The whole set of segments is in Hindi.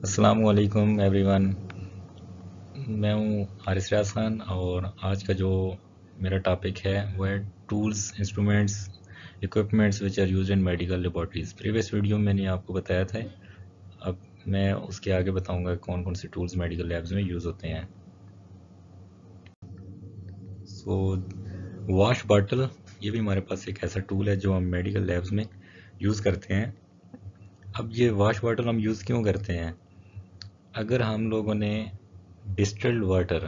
अस्सलाम वालेकुम एवरीवन। मैं हूँ हारिस रियाज खान और आज का जो मेरा टॉपिक है वो है tools, instruments, equipments which are used in medical laboratories. Previous video में मैंने आपको बताया था। अब मैं उसके आगे बताऊंगा कौन कौन से टूल्स मेडिकल लैब्स में यूज़ होते हैं। सो वॉश बॉटल, ये भी हमारे पास एक ऐसा टूल है जो हम मेडिकल लैब्स में यूज़ करते हैं। अब ये वॉश बॉटल हम यूज़ क्यों करते हैं? अगर हम लोगों ने डिस्टिल्ड वाटर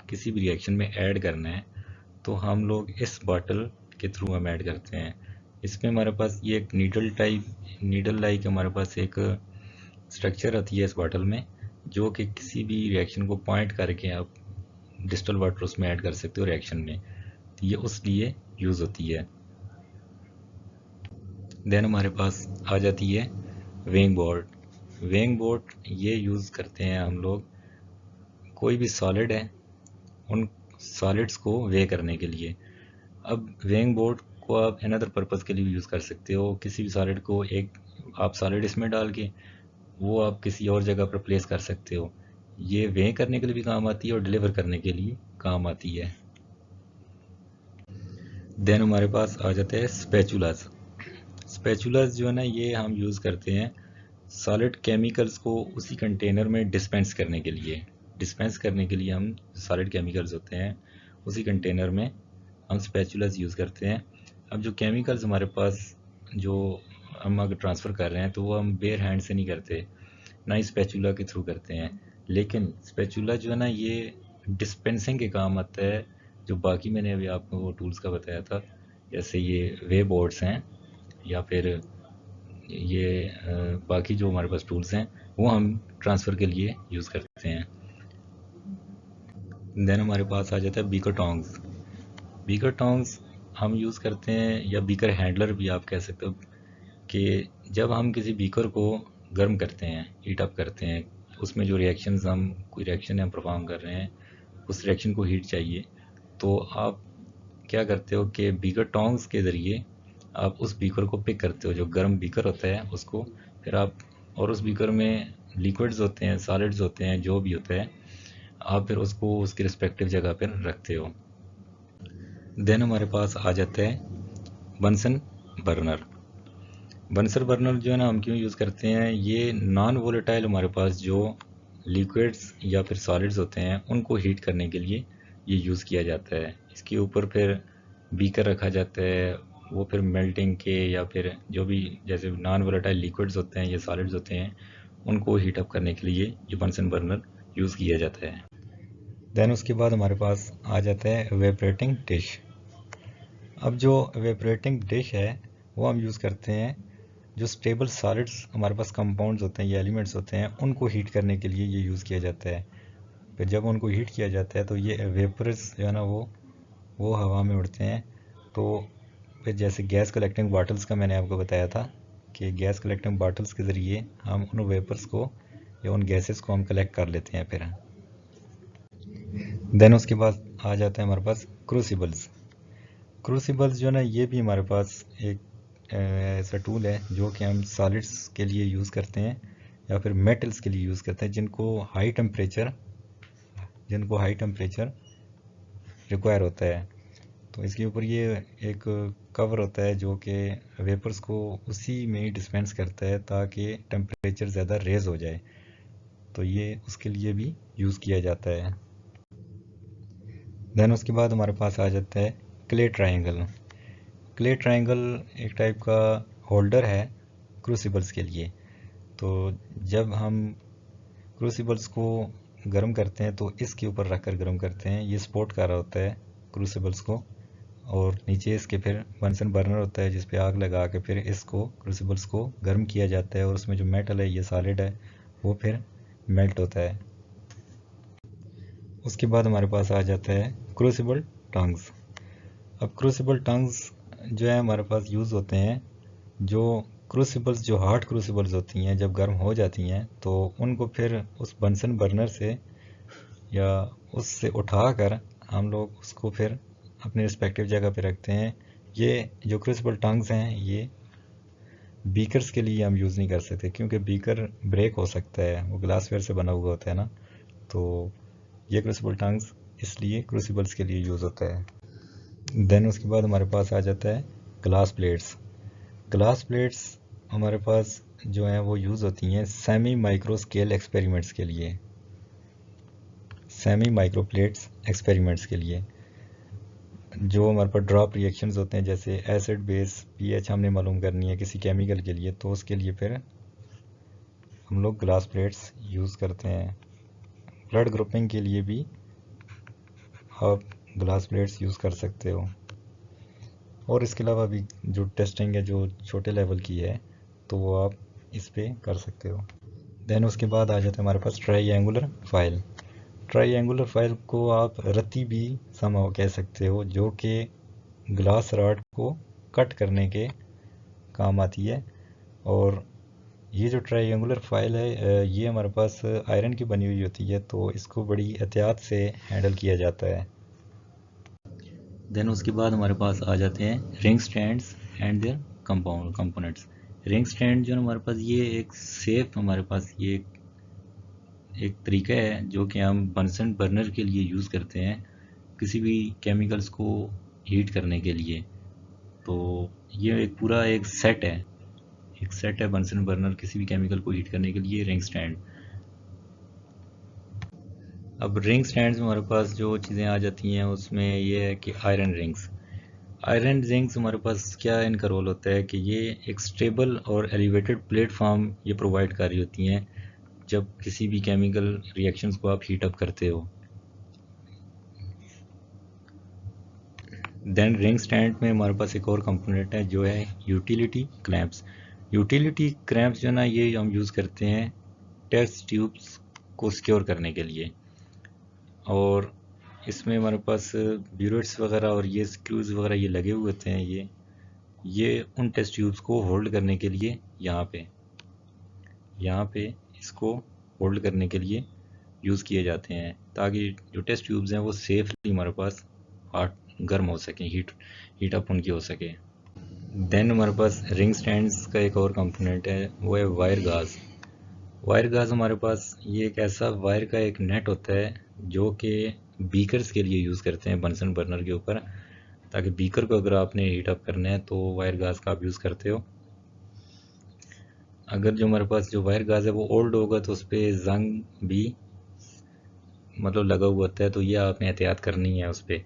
किसी भी रिएक्शन में ऐड करना है तो हम लोग इस बॉटल के थ्रू हम ऐड करते हैं। इसमें हमारे पास ये एक नीडल लाइक हमारे पास एक स्ट्रक्चर आती है इस बॉटल में, जो कि किसी भी रिएक्शन को पॉइंट करके आप डिस्टिल वाटर उसमें ऐड कर सकते हो रिएक्शन में। तो ये उस लिए यूज़ होती है। देन हमारे पास आ जाती है वेइंग बोर्ड। वेइंग बोर्ड ये यूज़ करते हैं हम लोग, कोई भी सॉलिड है उन सॉलिड्स को वे करने के लिए। अब वेइंग बोर्ड को आप अनदर पर्पज़ के लिए भी यूज़ कर सकते हो। किसी भी सॉलिड को एक आप सॉलिड इसमें डाल के वो आप किसी और जगह पर प्लेस कर सकते हो। ये वे करने के लिए भी काम आती है और डिलीवर करने के लिए काम आती है। देन हमारे पास आ जाते हैं स्पैचुलास। स्पैचुलास जो है ना, ये हम यूज़ करते हैं सॉलिड केमिकल्स को उसी कंटेनर में डिस्पेंस करने के लिए हम सॉलिड केमिकल्स होते हैं उसी कंटेनर में हम स्पैचुलास यूज़ करते हैं। अब जो केमिकल्स हमारे पास जो हम अगर ट्रांसफ़र कर रहे हैं तो वो हम बेयर हैंड से नहीं करते, ना ही स्पैचुला के थ्रू करते हैं। लेकिन स्पैचुला जो है ना, ये डिस्पेंसिंग के काम आता है। जो बाकी मैंने अभी आपको वो टूल्स का बताया था, जैसे ये वे बोर्ड्स हैं या फिर ये बाकी जो हमारे पास टूल्स हैं वो हम ट्रांसफ़र के लिए यूज़ करते हैं। देन हमारे पास आ जाता है बीकर टोंग्स। बीकर टोंग्स हम यूज़ करते हैं, या बीकर हैंडलर भी आप कह सकते हो, कि जब हम किसी बीकर को गर्म करते हैं, हीट अप करते हैं, उसमें जो रिएक्शंस हम कोई रिएक्शन हम परफॉर्म कर रहे हैं उस रिएक्शन को हीट चाहिए, तो आप क्या करते हो कि बीकर टोंग्स के ज़रिए आप उस बीकर को पिक करते हो, जो गर्म बीकर होता है उसको। फिर आप, और उस बीकर में लिक्विड्स होते हैं, सॉलिड्स होते हैं, जो भी होता है, आप फिर उसको उसकी रिस्पेक्टिव जगह पर रखते हो। देन हमारे पास आ जाता है बंसन बर्नर। बंसन बर्नर जो है ना, हम क्यों यूज़ करते हैं? ये नॉन वोलेटाइल हमारे पास जो लिक्विड्स या फिर सॉलिड्स होते हैं उनको हीट करने के लिए ये यूज़ किया जाता है। इसके ऊपर फिर बीकर रखा जाता है, वो फिर मेल्टिंग के या फिर जो भी जैसे नॉन वोलेटाइल लिक्विड्स होते हैं या सॉलिड्स होते हैं उनको हीट अप करने के लिए ये बंसन बर्नर यूज़ किया जाता है। देन उसके बाद हमारे पास आ जाता है वेपरेटिंग डिश। अब जो वेपरेटिंग डिश है वो हम यूज़ करते हैं, जो स्टेबल सॉलिड्स हमारे पास कंपाउंड्स होते हैं या एलिमेंट्स होते हैं उनको हीट करने के लिए ये यूज़ किया जाता है। फिर जब उनको हीट किया जाता है तो ये वेपर्स जो है ना वो हवा में उड़ते हैं। तो फिर जैसे गैस कलेक्टिंग बॉटल्स का मैंने आपको बताया था कि गैस कलेक्टिंग बॉटल्स के ज़रिए हम उन वेपर्स को या उन गैसेस को हम कलेक्ट कर लेते हैं। फिर देन उसके बाद आ जाता है हमारे पास क्रूसिबल्स। क्रूसिबल्स जो है ना, ये भी हमारे पास एक ऐसा टूल है जो कि हम सॉलिड्स के लिए यूज़ करते हैं या फिर मेटल्स के लिए यूज़ करते हैं जिनको हाई टेम्परेचर रिक्वायर होता है। तो इसके ऊपर ये एक कवर होता है जो कि वेपर्स को उसी में ही डिस्पेंस करता है ताकि टेम्परेचर ज़्यादा रेज हो जाए। तो ये उसके लिए भी यूज़ किया जाता है। देन उसके बाद हमारे पास आ जाता है क्ले ट्रायंगल। क्ले ट्रायंगल एक टाइप का होल्डर है क्रूसिबल्स के लिए। तो जब हम क्रूसिबल्स को गर्म करते हैं तो इसके ऊपर रख कर गर्म करते हैं। ये सपोर्ट कर रहा होता है क्रूसिबल्स को, और नीचे इसके फिर बंसन बर्नर होता है जिस पे आग लगा के फिर इसको क्रूसिबल्स को गर्म किया जाता है, और उसमें जो मेटल है, ये सॉलिड है, वो फिर मेल्ट होता है। उसके बाद हमारे पास आ जाता है क्रूसिबल टंग्स। अब क्रूसिबल टंग्स जो है हमारे पास यूज़ होते हैं, जो क्रूसिबल्स जो हार्ड क्रूसिबल्स होती हैं जब गर्म हो जाती हैं तो उनको फिर उस बंसन बर्नर से या उससे उठाकर हम लोग उसको फिर अपने रिस्पेक्टिव जगह पे रखते हैं। ये जो क्रूसिबल टंग्स हैं ये बीकर्स के लिए हम यूज़ नहीं कर सकते क्योंकि बीकर ब्रेक हो सकता है, वो ग्लासवेयर से बना हुआ होता है ना। तो ये क्रूसिबल टंग्स इसलिए क्रूसिबल्स के लिए यूज़ होता है। देन उसके बाद हमारे पास आ जाता है ग्लास प्लेट्स। ग्लास प्लेट्स हमारे पास जो हैं वो यूज़ होती हैं सेमी माइक्रो स्केल एक्सपेरिमेंट्स के लिए, सेमी माइक्रो प्लेट्स एक्सपेरिमेंट्स के लिए। जो हमारे पास ड्रॉप रिएक्शंस होते हैं जैसे एसिड बेस पीएच हमने मालूम करनी है किसी केमिकल के लिए, तो उसके लिए फिर हम लोग ग्लास प्लेट्स यूज़ करते हैं। ब्लड ग्रुपिंग के लिए भी आप ग्लास प्लेट्स यूज़ कर सकते हो। और इसके अलावा भी जो टेस्टिंग है जो छोटे लेवल की है तो वो आप इस पे कर सकते हो। देन उसके बाद आ जाता है हमारे पास ट्राइएंगुलर फाइल। ट्राइएंगुलर फाइल को आप रत्ती भी समाव कह सकते हो, जो कि ग्लास रॉड को कट करने के काम आती है। और ये जो ट्राइएंगुलर फाइल है ये हमारे पास आयरन की बनी हुई होती है, तो इसको बड़ी एहतियात से हैंडल किया जाता है। देन उसके बाद हमारे पास आ जाते हैं ring stands and there components. Ring stand जो हमारे पास ये एक सेफ हमारे पास ये एक तरीका है जो कि हम बंसन बर्नर के लिए यूज़ करते हैं किसी भी केमिकल्स को हीट करने के लिए। तो ये एक पूरा एक सेट है बंसन बर्नर किसी भी केमिकल को हीट करने के लिए रिंग स्टैंड। अब रिंग स्टैंड्स में हमारे पास जो चीज़ें आ जाती हैं उसमें ये है कि आयरन रिंग्स हमारे पास क्या इनका रोल होता है कि ये एक स्टेबल और एलिवेटेड प्लेटफॉर्म ये प्रोवाइड कर रही होती हैं जब किसी भी केमिकल रिएक्शंस को आप हीट अप करते हो। देन रिंग स्टैंड में हमारे पास एक और कंपोनेंट है जो है यूटिलिटी क्लैंप्स। यूटिलिटी क्रैम्प्स जो ना ये हम यूज़ करते हैं टेस्ट ट्यूब्स को सिक्योर करने के लिए। और इसमें हमारे पास ब्यूरेट्स वगैरह और ये स्क्रूज वगैरह ये लगे हुए होते हैं। ये उन टेस्ट ट्यूब्स को होल्ड करने के लिए यहाँ पे इसको होल्ड करने के लिए यूज़ किए जाते हैं ताकि जो टेस्ट ट्यूब्स हैं वो सेफली हमारे पास गर्म हो सकें, हीट अप उनकी हो सके। देन हमारे पास रिंग स्टैंड्स का एक और कंपोनेंट है वो है वायर गाज हमारे पास ये एक ऐसा वायर का एक नेट होता है जो कि बीकर्स के लिए यूज़ करते हैं बंसन बर्नर के ऊपर, ताकि बीकर को अगर आपने हीट अप करना है तो वायर गाज का आप यूज़ करते हो। अगर जो हमारे पास जो वायर गाज है वो ओल्ड होगा तो उस पर जंग भी मतलब लगा हुआ होता है, तो ये आपने एहतियात करनी है उस पर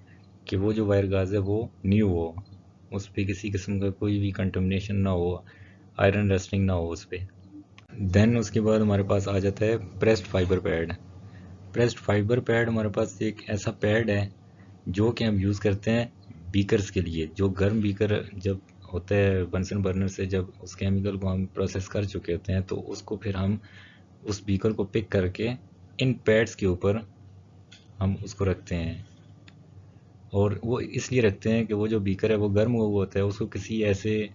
कि वो जो वायर गाज है वो न्यू हो, उस पर किसी किस्म का कोई भी कंटेमिनेशन ना हो, आयरन रस्टिंग ना हो उस पर। देन उसके बाद हमारे पास आ जाता है प्रेस्ड फाइबर पैड हमारे पास एक ऐसा पैड है जो कि हम यूज़ करते हैं बीकर्स के लिए। जो गर्म बीकर जब होता है बंसन बर्नर से, जब उस केमिकल को हम प्रोसेस कर चुके होते हैं तो उसको फिर हम उस बीकर को पिक करके इन पैड्स के ऊपर हम उसको रखते हैं। और वो इसलिए रखते हैं कि वो जो बीकर है वो गर्म हुआ होता है, उसको किसी ऐसे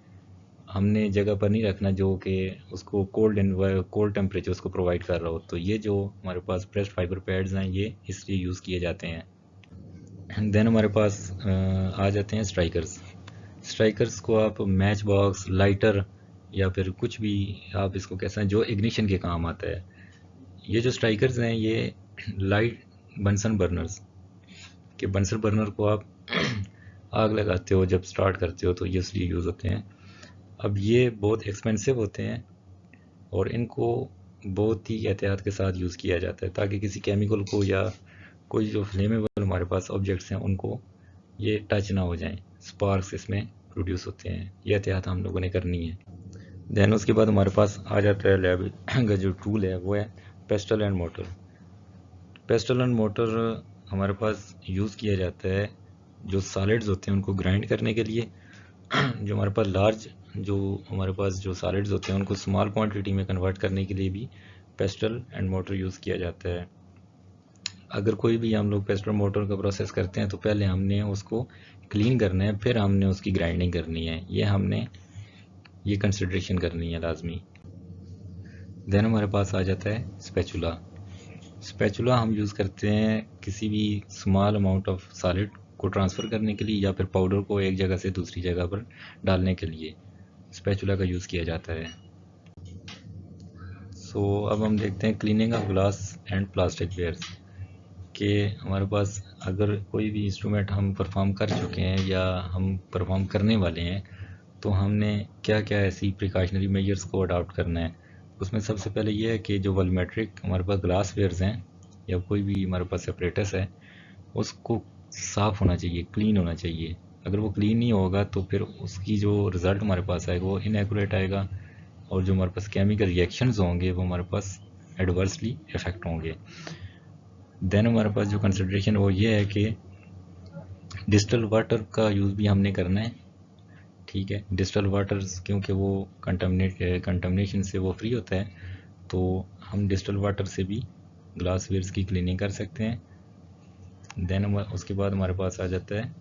हमने जगह पर नहीं रखना जो कि उसको कोल्ड टेम्परेचर उसको प्रोवाइड कर रहा हो। तो ये जो हमारे पास प्रेस्ड फाइबर पैड्स हैं ये इसलिए यूज़ किए जाते हैं। देन हमारे पास आ जाते हैं स्ट्राइकर्स को आप मैच बॉक्स, लाइटर या फिर कुछ भी आप इसको कैसा है जो इग्निशन के काम आता है। ये जो स्ट्राइकर्स हैं ये लाइट बंसन बर्नर को आप आग लगाते हो जब स्टार्ट करते हो तो ये इसलिए यूज़ होते हैं। अब ये बहुत एक्सपेंसिव होते हैं और इनको बहुत ही एहतियात के साथ यूज़ किया जाता है ताकि किसी केमिकल को या कोई जो फ्लेमेबल हमारे पास ऑब्जेक्ट्स हैं उनको ये टच ना हो जाएं, स्पार्क्स इसमें प्रोड्यूस होते हैं। ये एहतियात हम लोगों ने करनी है। देन उसके बाद हमारे पास आ जाता है लैब का जो टूल है वो है पेस्टल एंड मोटर हमारे पास यूज़ किया जाता है जो सॉलिड्स होते हैं उनको ग्राइंड करने के लिए। जो हमारे पास जो सॉलिड्स होते हैं उनको स्मॉल क्वांटिटी में कन्वर्ट करने के लिए भी पेस्टल एंड मोटर यूज़ किया जाता है। अगर कोई भी हम लोग पेस्टल मोटर का प्रोसेस करते हैं तो पहले हमने उसको क्लीन करना है, फिर हमने उसकी ग्राइंडिंग करनी है। ये कंसिडरेशन करनी है लाजमी। देन हमारे पास आ जाता है स्पैचुला हम यूज़ करते हैं किसी भी स्मॉल अमाउंट ऑफ सॉलिड को ट्रांसफ़र करने के लिए या फिर पाउडर को एक जगह से दूसरी जगह पर डालने के लिए। स्पैचुला का यूज़ किया जाता है। सो अब हम देखते हैं cleaning of glass and plastic wares कि हमारे पास अगर कोई भी इंस्ट्रूमेंट हम परफॉर्म कर चुके हैं या हम परफॉर्म करने वाले हैं तो हमने क्या क्या ऐसी प्रिकॉशनरी मेजर्स को अडॉप्ट करना है। उसमें सबसे पहले ये है कि जो वॉल्यूमेट्रिक हमारे पास ग्लास वेयर्स हैं या कोई भी हमारे पास सेपरेटस है उसको साफ़ होना चाहिए, क्लीन होना चाहिए। अगर वो क्लीन नहीं होगा तो फिर उसकी जो रिज़ल्ट हमारे पास आएगा वो इनएकुरेट आएगा और जो हमारे पास केमिकल रिएक्शंस होंगे वो हमारे पास एडवर्सली इफ़ेक्ट होंगे। देन हमारे पास जो कंसिडरेशन वो ये है कि डिस्टिल वाटर का यूज़ भी हमने करना है। ठीक है, डिस्टिल वाटर क्योंकि वो कंटामिनेशन से वो फ्री होता है तो हम डिस्टिल वाटर से भी ग्लास वेयर्स की क्लीनिंग कर सकते हैं। देन उसके बाद हमारे पास आ जाता है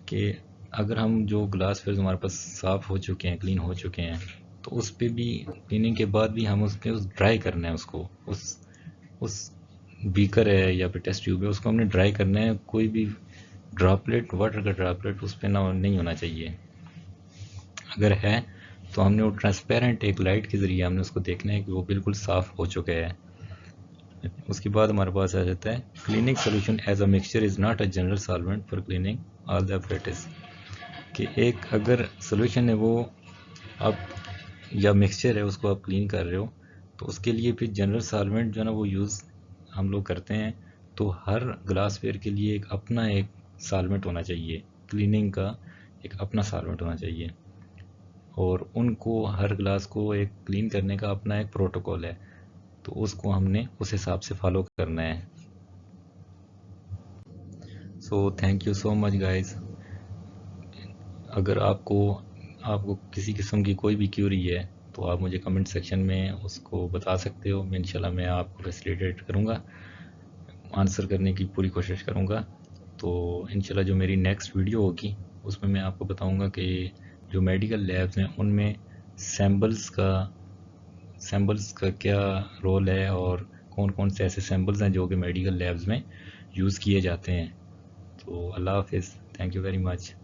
कि अगर हम जो ग्लास वेयर्स हमारे पास साफ़ हो चुके हैं, क्लीन हो चुके हैं, तो उस पर भी क्लीनिंग के बाद भी हम उसके ड्राई करना है उसको, उस बीकर है या फिर टेस्ट ट्यूब है उसको हमने ड्राई करना है। कोई भी ड्रॉपलेट, वाटर का ड्रॉपलेट उस पर ना नहीं होना चाहिए। अगर है तो हमने वो ट्रांसपेरेंट एक लाइट के ज़रिए हमने उसको देखना है कि वो बिल्कुल साफ़ हो चुका है। उसके बाद हमारे पास आ जाता है cleaning solution as a mixture is not a general solvent for cleaning all the apparatus. कि एक अगर सोल्यूशन है वो आप या मिक्सचर है उसको आप क्लीन कर रहे हो तो उसके लिए फिर जनरल सॉल्वेंट जो है ना वो यूज़ हम लोग करते हैं। तो हर ग्लासवेयर के लिए एक अपना एक सॉल्वेंट होना चाहिए, क्लीनिंग का एक अपना सॉल्वेंट होना चाहिए और उनको हर ग्लास को एक क्लीन करने का अपना एक प्रोटोकॉल है तो उसको हमने उस हिसाब से फॉलो करना है। So thank you so much guys. अगर आपको किसी किस्म की कोई भी क्यूरी है तो आप मुझे कमेंट सेक्शन में उसको बता सकते हो। मैं इंशाल्लाह मैं आपको फैसिलिटेट करूँगा, आंसर करने की पूरी कोशिश करूँगा। तो इंशाल्लाह जो मेरी नेक्स्ट वीडियो होगी उसमें मैं आपको बताऊँगा कि जो मेडिकल लैब्स हैं उनमें सैम्बल्स का क्या रोल है और कौन कौन से ऐसे सैम्बल्स हैं जो कि मेडिकल लैब्स में यूज़ किए जाते हैं। तो अल्लाह हाफिज़, थैंक यू वेरी मच।